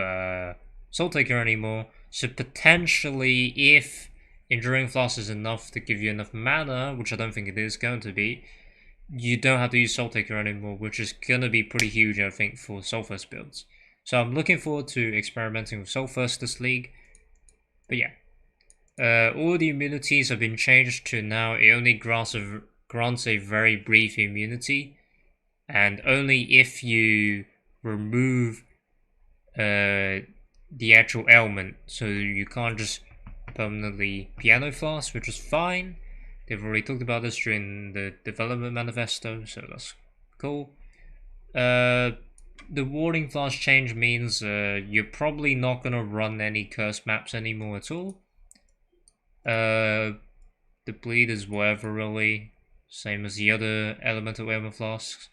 S1: Soul Taker anymore. So potentially, if Enduring Flask is enough to give you enough mana, which I don't think it is going to be, you don't have to use Soul Taker anymore, which is going to be pretty huge, I think, for Soul First builds. So I'm looking forward to experimenting with Soul First this league. But yeah. All the immunities have been changed to now it only grants a very brief immunity, and only if you remove the actual ailment, so you can't just permanently Piano Flask, which is fine. They've already talked about this during the development manifesto, so that's cool. The Warding Flask change means you're probably not going to run any curse maps anymore at all. The Bleed is whatever, really. Same as the other Elemental Ailment Flasks.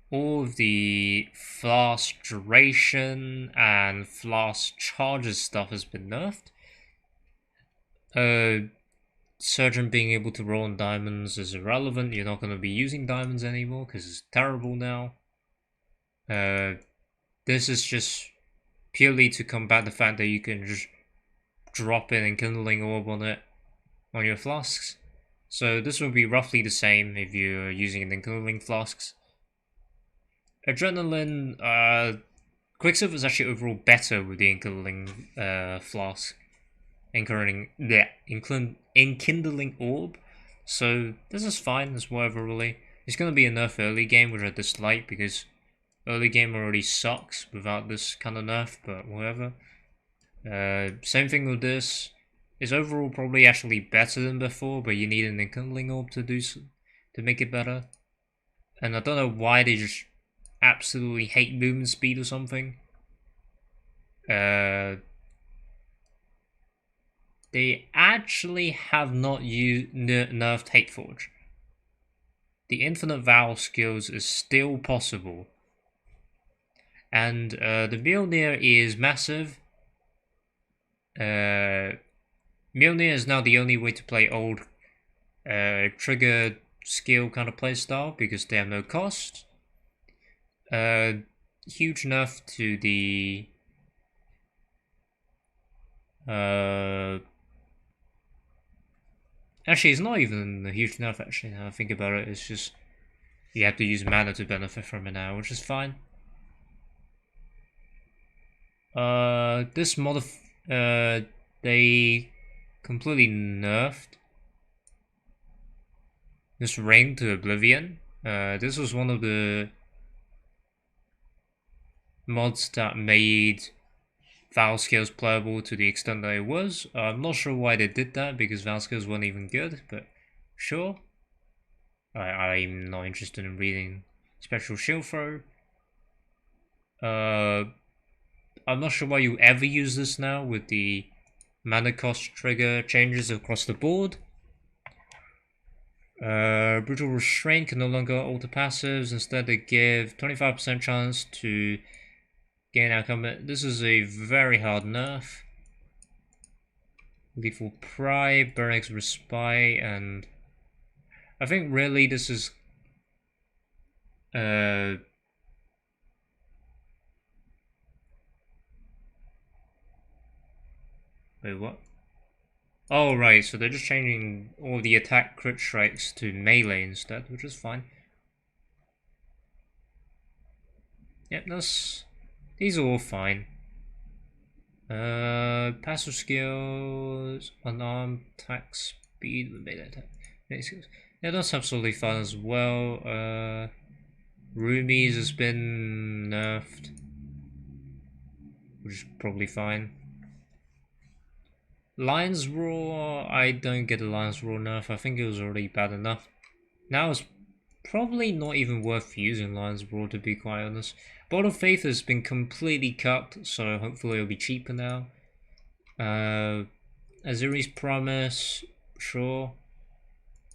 S1: All of the flask duration and flask charges stuff has been nerfed. Surgeon being able to roll on diamonds is irrelevant. You're not going to be using diamonds anymore because it's terrible now. This is just purely to combat the fact that you can just drop in Enkindling Orb on it, on your flasks. So this will be roughly the same if you're using an Enkindling Flasks. Adrenaline, Quicksilver is actually overall better with the Enkindling Flask. Enkindling Orb. So this is fine, it's whatever really. It's gonna be a nerf early game, which I dislike because early game already sucks without this kind of nerf, but whatever. Same thing with this. It's overall probably actually better than before, but you need an enkindling orb to to make it better. And I don't know why they just absolutely hate movement speed or something. They actually have not nerfed Hateforge. The infinite Vow skills is still possible. And the Mjolnir is massive. Mjolnir is now the only way to play old trigger skill kind of playstyle because they have no cost. Huge nerf to the actually, it's not even a huge nerf. Actually, now I think about it, it's just you have to use mana to benefit from it now, which is fine. This they completely nerfed this ring to Oblivion. This was one of the mods that made Vow skills playable to the extent that it was. I'm not sure why they did that because Vow skills weren't even good, but sure. I'm not interested in reading special shield throw. I'm not sure why you ever use this now with the mana cost trigger changes across the board. Brutal Restraint can no longer alter passives. Instead, they give 25% chance to gain outcome. This is a very hard nerf. Lethal Pry, Burnix Respite, and I think really this is wait, what? Oh, right, so they're just changing all the attack crit strikes to melee instead, which is fine. Yep, these are all fine. Passive skills, unarmed, attack speed, melee attack. Yeah, that's absolutely fine as well. Rumies has been nerfed, which is probably fine. Lion's Roar, I don't get the Lion's Roar nerf. I think it was already bad enough. Now it's probably not even worth using Lion's Roar, to be quite honest. Bottle of Faith has been completely cut, so hopefully it'll be cheaper now. Azuri's Promise, sure.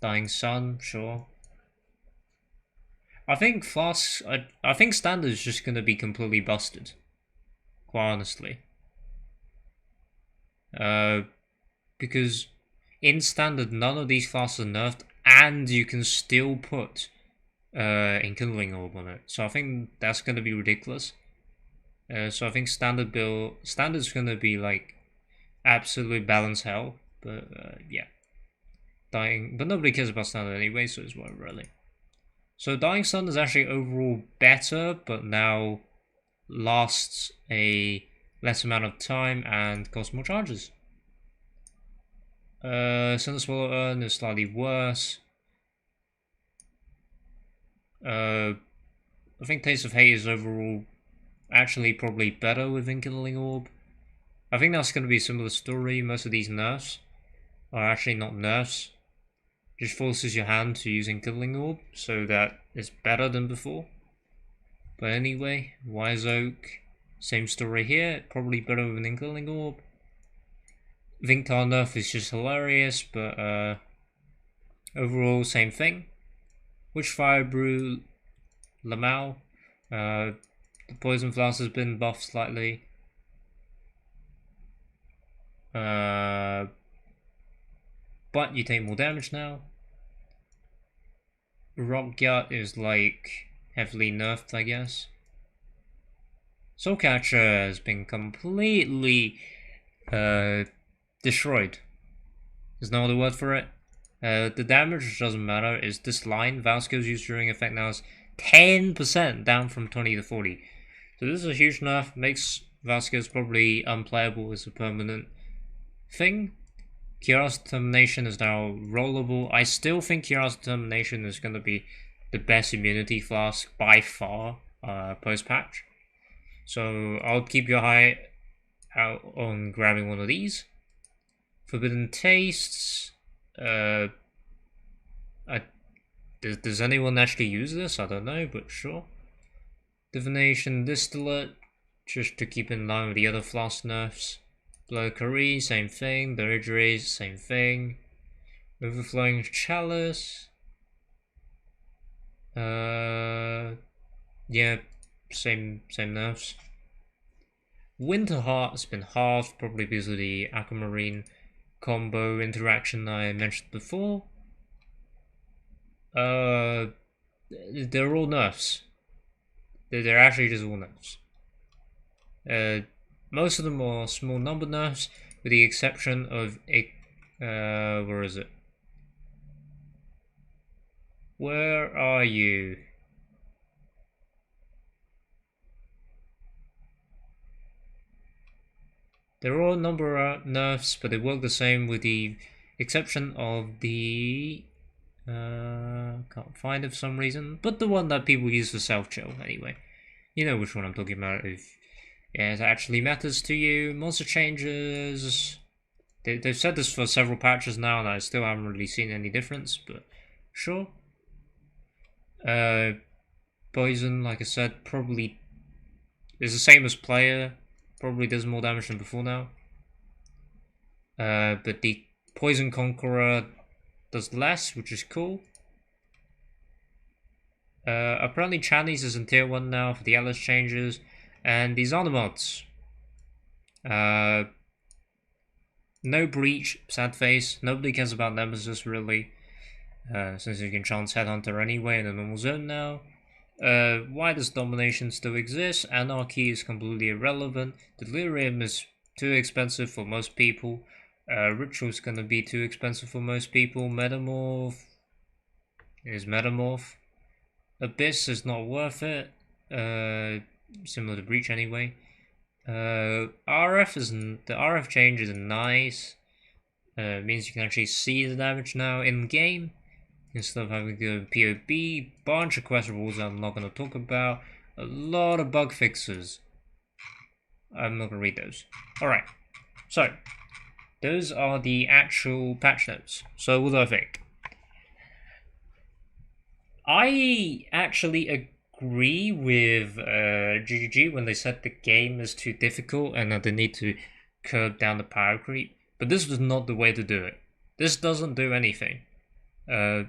S1: Dying Sun, sure. I think Flask, I think Standard is just going to be completely busted. Quite honestly. Because in Standard, none of these classes are nerfed, and you can still put Enkindling Orb on it. So I think that's going to be ridiculous. So I think Standard's going to be like absolute balance hell. But yeah. But nobody cares about Standard anyway, so it's whatever really. So Dying Sun is actually overall better, but now lasts a less amount of time and costs more charges. Cinder Swallow Urn is slightly worse. I think Taste of Hate is overall actually probably better with Enkindling Orb. I think that's going to be a similar story. Most of these nerfs are actually not nerfs. Just forces your hand to use Enkindling Orb, so that it's better than before. But anyway, Wise Oak, same story here, probably better with an Enkindling Orb. Vinktar nerf is just hilarious, but overall same thing. Witchfire Brew, Lamau, the Poison Flask has been buffed slightly. But you take more damage now. Rock Gut is like heavily nerfed, I guess. Soulcatcher has been completely destroyed. There's no other word for it. The damage doesn't matter. Is this line Vow skills used during effect now is 10% down from 20 to 40. So this is a huge nerf. Makes Vow skills probably unplayable as a permanent thing. Kiara's Determination is now rollable. I still think Kiara's Determination is going to be the best immunity flask by far post-patch. So I'll keep your eye out on grabbing one of these. Forbidden Tastes. Does anyone actually use this? I don't know, but sure. Divination Distillate, just to keep in line with the other flask nerfs. Blood Curry, same thing. Dirigeries, same thing. Overflowing Chalice. Yeah, same nerfs. Winterheart has been halved, probably because of the Aquamarine combo interaction I mentioned before. They're all nerfs. They're actually just all nerfs. Most of them are small number nerfs, with the exception of where is it? Where are you? They're all number nerfs, but they work the same with the exception of the can't find it for some reason, but the one that people use for self-chill anyway. You know which one I'm talking about if it actually matters to you. Monster changes. They've said this for several patches now, and I still haven't really seen any difference, but sure. Poison, like I said, probably is the same as player. Probably does more damage than before now. But the Poison Conqueror does less, which is cool. Apparently Chinese is in tier 1 now for the Alice changes. And these are the mods. No Breach, sad face. Nobody cares about Nemesis really. Since you can chance Headhunter anyway in the normal zone now. Why does Domination still exist? Anarchy is completely irrelevant. Delirium is too expensive for most people. Ritual is gonna be too expensive for most people. Metamorph is Metamorph. Abyss is not worth it. Similar to Breach anyway. RF isn't. The RF change is nice. It means you can actually see the damage now in game instead of having to go POB. Bunch of quest rules I'm not going to talk about. A lot of bug fixes. I'm not going to read those. Alright, so those are the actual patch notes. So what do I think? I actually agree with GGG when they said the game is too difficult and that they need to curb down the power creep. But this was not the way to do it. This doesn't do anything. The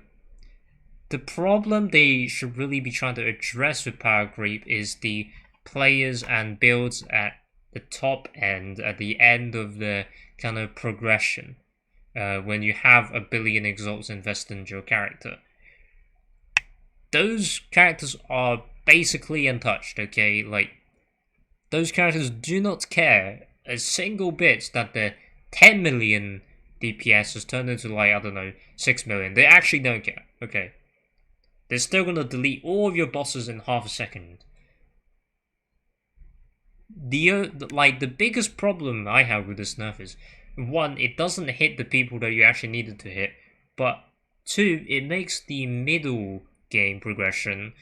S1: problem they should really be trying to address with power creep is the players and builds at the top end, at the end of the kind of progression, when you have 1 billion exalts invested in your character. Those characters are basically untouched, okay? Like, those characters do not care a single bit that the 10 million DPS has turned into, like, I don't know, 6 million. They actually don't care, okay? They're still gonna delete all of your bosses in half a second. The biggest problem I have with this nerf is, 1, it doesn't hit the people that you actually needed to hit, but 2, it makes the middle game progression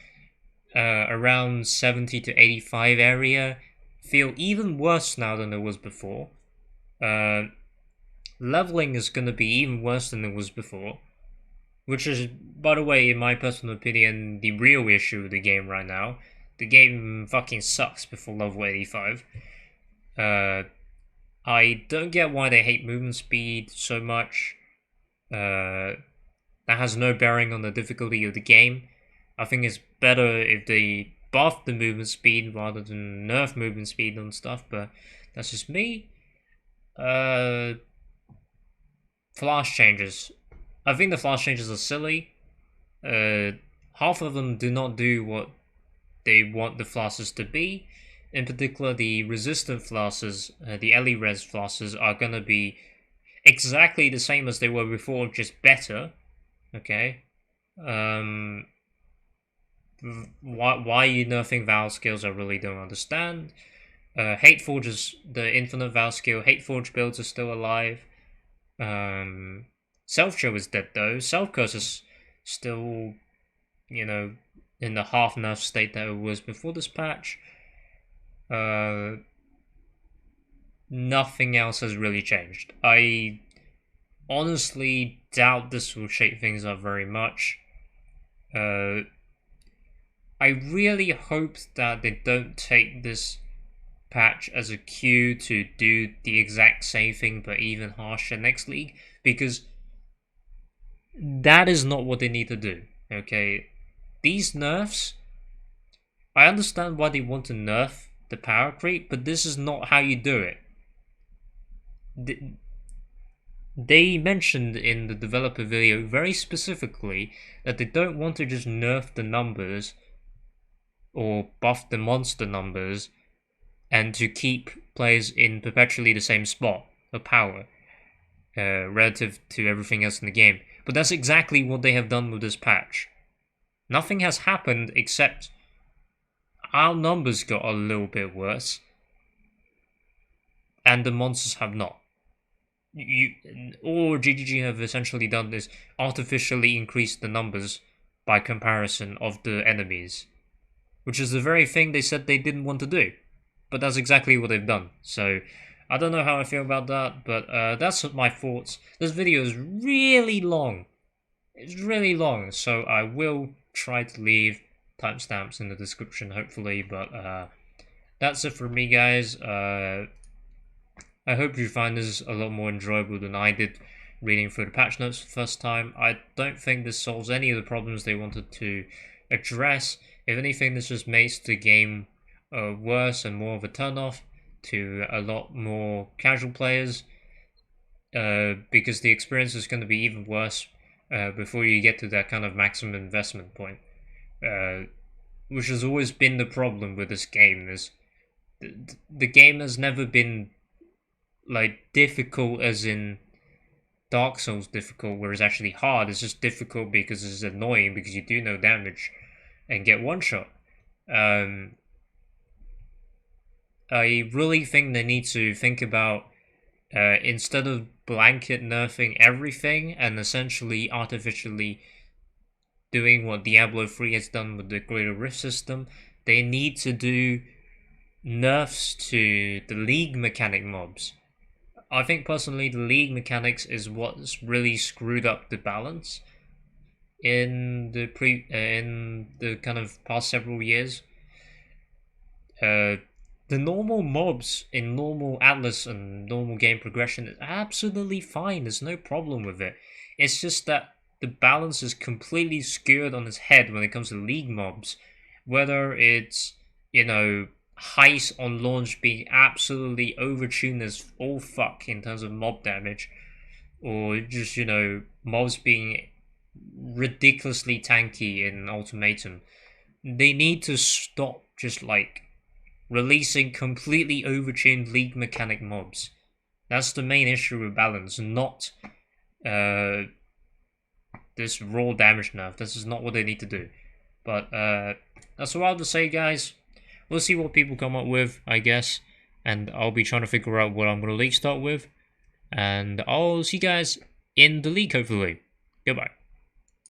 S1: around 70 to 85 area feel even worse now than it was before. Leveling is going to be even worse than it was before, which is, by the way, in my personal opinion, the real issue with the game right now. The game fucking sucks before level 85. I don't get why they hate movement speed so much. That has no bearing on the difficulty of the game. I think it's better if they buff the movement speed rather than nerf movement speed and stuff, but that's just me. Flash changes. I think the flash changes are silly. Half of them do not do what they want the flashes to be. In particular, the resistant flashes, the Ellie Res flashes, are gonna be exactly the same as they were before, just better. Okay. Why you nerfing Val skills I really don't understand. Hateforge is the infinite Val skill. Hateforge builds are still alive. Self-show is dead though. Self-curse is still you know, in the half nerf state that it was before this patch. Nothing else has really changed. I honestly doubt this will shake things up very much. I really hope that they don't take this patch as a cue to do the exact same thing but even harsher next league, because that is not what they need to do. Okay, these nerfs, I understand why they want to nerf the power creep, but this is not how you do it. They mentioned in the developer video very specifically that they don't want to just nerf the numbers or buff the monster numbers and to keep players in perpetually the same spot of power relative to everything else in the game. But that's exactly what they have done with this patch. Nothing has happened except our numbers got a little bit worse and the monsters have not. All GGG have essentially done is artificially increase the numbers by comparison of the enemies, which is the very thing they said they didn't want to do. But that's exactly what they've done. So I don't know how I feel about that, but that's my thoughts. This video is really long. It's really long, so I will try to leave timestamps in the description, hopefully. But that's it for me, guys. I hope you find this a lot more enjoyable than I did reading through the patch notes for the first time. I don't think this solves any of the problems they wanted to address. If anything, this just makes the game worse and more of a turn-off to a lot more casual players, because the experience is going to be even worse before you get to that kind of maximum investment point, which has always been the problem with this game. Is the game has never been like difficult as in Dark Souls difficult, where it's actually hard. It's just difficult because it's annoying because you do no damage and get one shot. I really think they need to think about instead of blanket nerfing everything and essentially artificially doing what Diablo 3 has done with the Greater Rift system, they need to do nerfs to the league mechanic mobs. I think personally the league mechanics is what's really screwed up the balance in the kind of past several years. The normal mobs in normal Atlas and normal game progression is absolutely fine. There's no problem with it. It's just that the balance is completely skewed on its head when it comes to league mobs. Whether it's, Heist on launch being absolutely overtuned as all fuck in terms of mob damage, or just, mobs being ridiculously tanky in Ultimatum. They need to stop just releasing completely overtuned league mechanic mobs. That's the main issue with balance, not this raw damage nerf. This is not what they need to do. But that's all I have to say, guys. We'll see what people come up with, I guess, and I'll be trying to figure out what I'm going to league start with, and I'll see you guys in the league, hopefully. Goodbye.